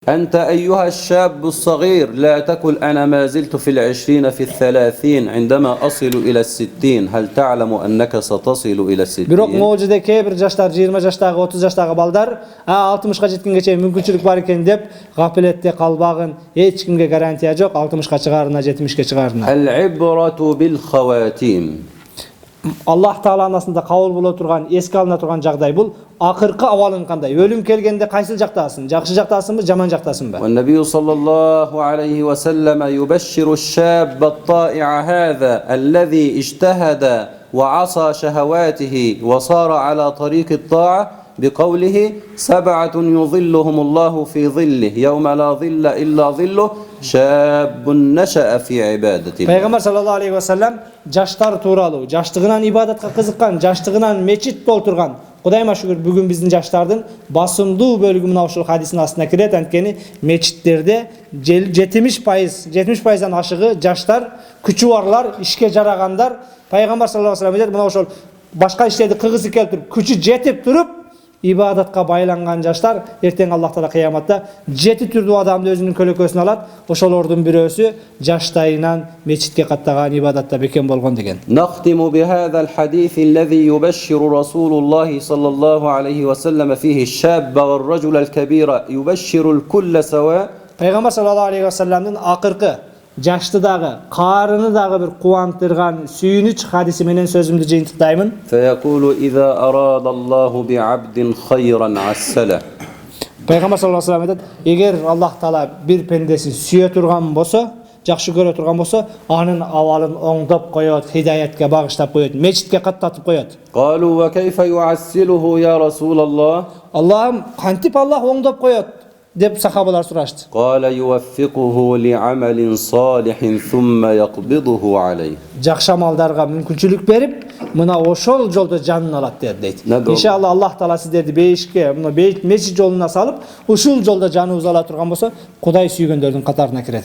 أنت أيها الشاب الصغير لا تقل أنا ما زلت في العشرين في الثلاثين عندما أصل إلى الستين هل تعلم أنك ستصل إلى Бирок الستين могуҗиде кээ бир жаштар 20 жаштагы, 30 жаштагы балдар 60га жеткенге чейин мүмкүнчүлүк бар экен деп гафилетте калбагын, эч кимге гарантия жок 60га чыгарына, 70ге чыгарына. العبرة بالخواتيم. Аллах Тааланын астында кабыл боло турган, эске алына турган жагдай бул акыркы абалың кандай? Өлүм келгенде кайсыл жактасың? Жакшы жактасыңбы, жаман жактасыңбы? والنبي صلى الله عليه وسلم يبشر الشاب الطائع هذا الذي اجتهد وعصى شهواته وصار على طريق الطاعة بقوله 7 يظلهم الله في ظله يوم لا ظل إلا ظله شاب نشأ في عبادة الله. Пайгамбар саллаллаху алейхи ва саллям жаштар тууралуу, жаштыгынан ибадатка кызыккан, жаштыгынан мечит толтурган. Кудайыма шүгүр, бүгүн биздин жаштардын басымдуу бөлүгү мына ушул хадистин астына кирет. Анткени мечиттерде 70%дан ашыгы жаштар, күчү барлар, ишке жарагандар. Пайгамбар саллаллаху алейхи ва саллям мына ошол башка иштерди кылгысы келип туруп, күчү жетип туруп ибадатка байланган жаштар эртең Аллах Таала кыяматта 7 түрдүү адамды өзүнүн көлөкөсүнө алат. Ошолордун бирөөсү жаштайынан мечитке каттаган, ибадатта бекем болгон деген. نختم بهذا الحديث الذي يبشر رسول الله صلى الله عليه وسلم فيه الشاب والرجل الكبير يبشر الكل سواء. Пайгамбар саллаллаху алейхи ва саллямдын акыркы жашты дагы, карыны дагы бир кубандырган сүйүнүч хадиси менен сөзүмдү жыйынтыктаймын. فيقول إذا أراد الله بعبد خيرا عسله. Пайгамбар саллаллаху алейхи ва саллям айтат, эгер Аллах Таала бир пендесин сүйө турган болсо, жакшы көрө турган болсо, анын абалын оңдоп коёт, хидаятка багыштап коёт, мечитке каттатып коёт. قالوا وكيف يعسله يا رسول الله؟ Аллахым, кантип Аллах оңдоп коёт деп сахабалар сурашты. قال يوفقه لعمل صالح ثم يقبضه عليه. Жакшы амалдарга мүмкүнчүлүк берип, мына ошол жолдо жанын алат дейт. Иншалла Аллах Таала сиздерди бейишке, мына мечит жолуна салып, ушул жолдо жаныбыз ала турган болсо, Кудай сүйгөндөрдүн катарына кирет.